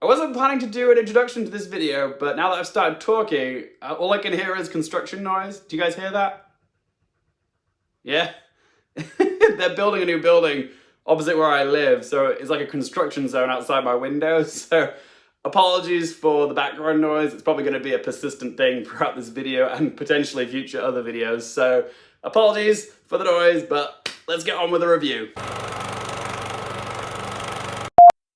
I wasn't planning to do an introduction to this video, but now that I've started talking, all I can hear is construction noise. Do you guys hear that? Yeah? They're building a new building opposite where I live, so it's like a construction zone outside my window, so apologies for the background noise. It's probably going to be a persistent thing throughout this video and potentially future other videos, so apologies for the noise, but let's get on with the review.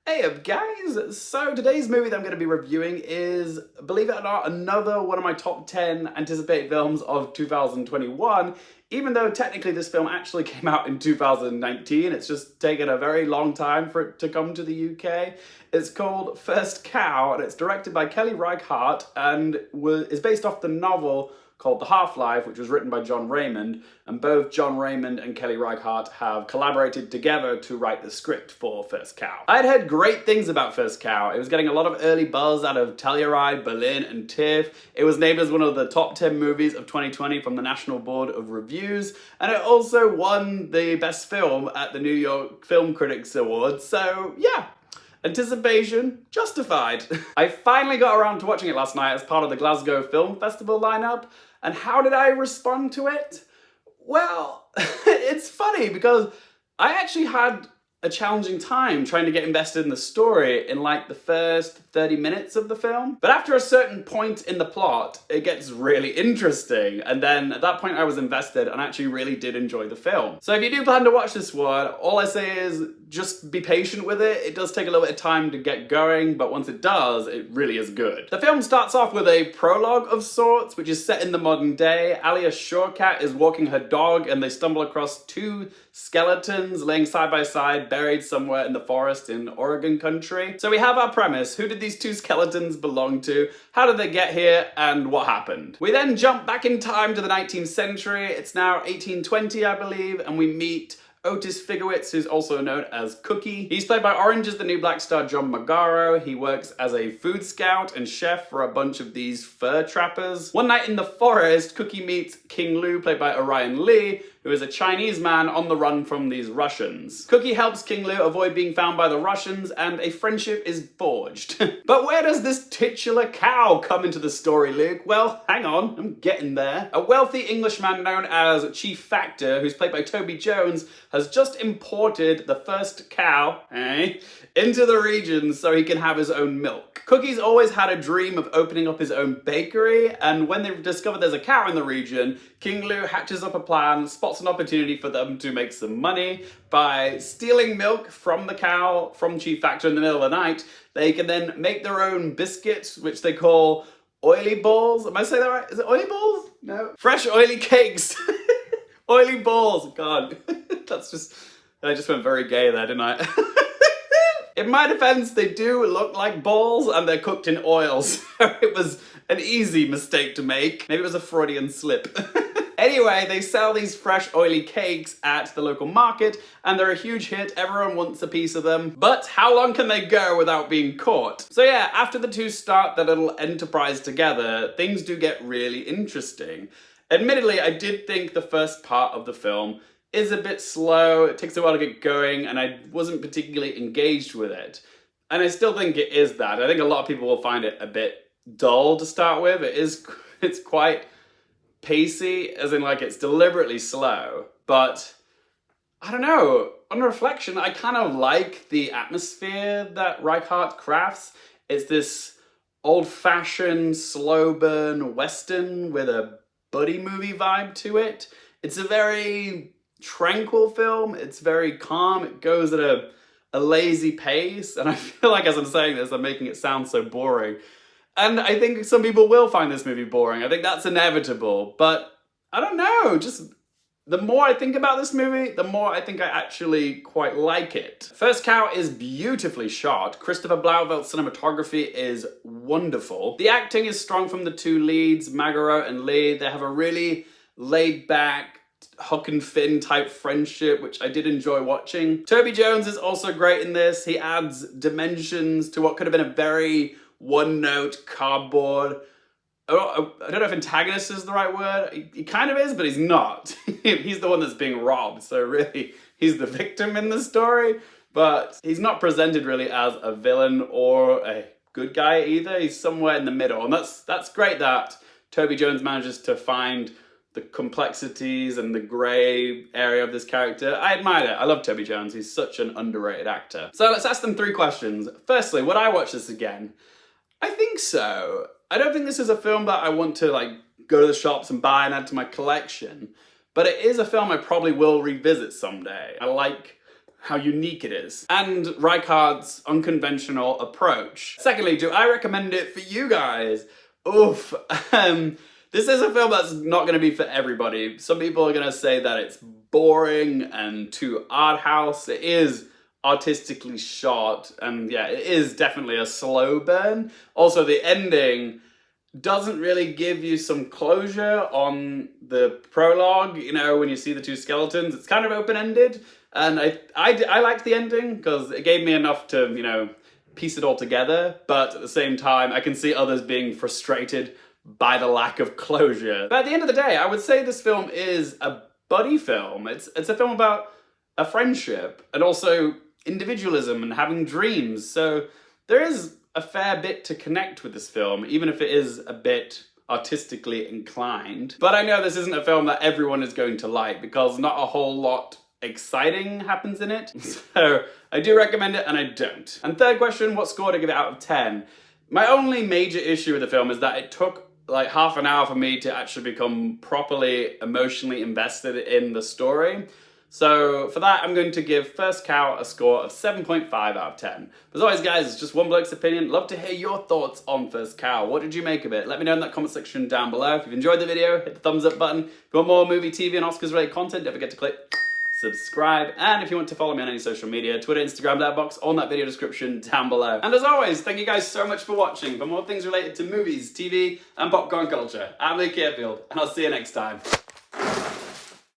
Hey up guys, so today's movie that I'm going to be reviewing is, believe it or not, another one of my top 10 anticipated films of 2021, even though technically this film actually came out in 2019, it's just taken a very long time for it to come to the UK. It's called First Cow and it's directed by Kelly Reichardt and is based off the novel called The Half-Life, which was written by John Raymond, and both John Raymond and Kelly Reichardt have collaborated together to write the script for First Cow. I'd heard great things about First Cow. It was getting a lot of early buzz out of Telluride, Berlin, and TIFF. It was named as one of the top 10 movies of 2020 from the National Board of Reviews, and it also won the Best Film at the New York Film Critics Awards, so yeah. Anticipation justified. I finally got around to watching it last night as part of the Glasgow Film Festival lineup, and how did I respond to it? Well, it's funny because I actually had a challenging time trying to get invested in the story in like the first 30 minutes of the film. But after a certain point in the plot, it gets really interesting. And then at that point I was invested and actually really did enjoy the film. So if you do plan to watch this one, all I say is just be patient with it. It does take a little bit of time to get going, but once it does, it really is good. The film starts off with a prologue of sorts, which is set in the modern day. Alia Shawkat is walking her dog and they stumble across two skeletons laying side by side, buried somewhere in the forest in Oregon country. So we have our premise. Who did these two skeletons belong to? How did they get here? And what happened? We then jump back in time to the 19th century. It's now 1820, I believe, and we meet Otis Figowitz, who's also known as Cookie. He's played by Orange is the New Black star John Magaro. He works as a food scout and chef for a bunch of these fur trappers. One night in the forest, Cookie meets King Lu, played by Orion Lee, who is a Chinese man on the run from these Russians. Cookie helps King Lu avoid being found by the Russians, and a friendship is forged. But where does this titular cow come into the story, Luke? Well, hang on, I'm getting there. A wealthy Englishman known as Chief Factor, who's played by Toby Jones, has just imported the first cow, into the region so he can have his own milk. Cookie's always had a dream of opening up his own bakery, and when they discover there's a cow in the region, King Lu hatches up a plan, spots an opportunity for them to make some money by stealing milk from the cow, from Chief Factor in the middle of the night. They can then make their own biscuits, which they call oily balls. Am I saying that right? Is it oily balls? No. Fresh oily cakes. Oily balls. God. I just went very gay there, didn't I? In my defense, they do look like balls and they're cooked in oil, so it was an easy mistake to make. Maybe it was a Freudian slip. Anyway, they sell these fresh oily cakes at the local market and they're a huge hit. Everyone wants a piece of them. But how long can they go without being caught? So yeah, after the two start their little enterprise together, things do get really interesting. Admittedly, I did think the first part of the film is a bit slow, it takes a while to get going, and I wasn't particularly engaged with it. And I still think it is that. I think a lot of people will find it a bit dull to start with. It's quite pacey, as in like it's deliberately slow, but I don't know, on reflection, I kind of like the atmosphere that Reichardt crafts. It's this old-fashioned, slow burn Western with a buddy movie vibe to it. It's a very tranquil film, it's very calm, it goes at a lazy pace, and I feel like as I'm saying this, I'm making it sound so boring. And I think some people will find this movie boring. I think that's inevitable, but I don't know, just the more I think about this movie, the more I think I actually quite like it. First Cow is beautifully shot. Christopher Blauvelt's cinematography is wonderful. The acting is strong from the two leads, Magaro and Lee. They have a really laid-back, Huck and Finn type friendship, which I did enjoy watching. Toby Jones is also great in this. He adds dimensions to what could have been a very one-note cardboard. I don't know if antagonist is the right word. He kind of is, but he's not. He's the one that's being robbed, so really, he's the victim in the story. but he's not presented really as a villain or a good guy either. He's somewhere in the middle, and that's great that Toby Jones manages to find the complexities and the grey area of this character. I admire it. I love Toby Jones. He's such an underrated actor. So let's ask them 3 questions. Firstly, would I watch this again? I think so. I don't think this is a film that I want to like go to the shops and buy and add to my collection, but it is a film I probably will revisit someday. I like how unique it is, and Rijkaard's unconventional approach. Secondly, do I recommend it for you guys? Oof. This is a film that's not going to be for everybody. Some people are going to say that it's boring and too art house. It is artistically shot, and yeah, it is definitely a slow burn. Also, the ending doesn't really give you some closure on the prologue. You know, when you see the 2 skeletons, it's kind of open-ended. And I liked the ending because it gave me enough to, you know, piece it all together. But at the same time, I can see others being frustrated by the lack of closure. But at the end of the day, I would say this film is a buddy film. It's a film about a friendship and also individualism and having dreams. So there is a fair bit to connect with this film, even if it is a bit artistically inclined. But I know this isn't a film that everyone is going to like because not a whole lot exciting happens in it. So I do recommend it and I don't. And third question, what score to give it out of 10? My only major issue with the film is that it took like half an hour for me to actually become properly emotionally invested in the story. So for that, I'm going to give First Cow a score of 7.5 out of 10. But as always, guys, it's just one bloke's opinion. Love to hear your thoughts on First Cow. What did you make of it? Let me know in that comment section down below. If you've enjoyed the video, hit the thumbs up button. If you want more movie, TV, and Oscars related content, don't forget to click subscribe. And if you want to follow me on any social media, Twitter, Instagram, that box, all in that video description down below. And as always, thank you guys so much for watching. For more things related to movies, TV, and popcorn culture, I'm Lee Carefield, and I'll see you next time.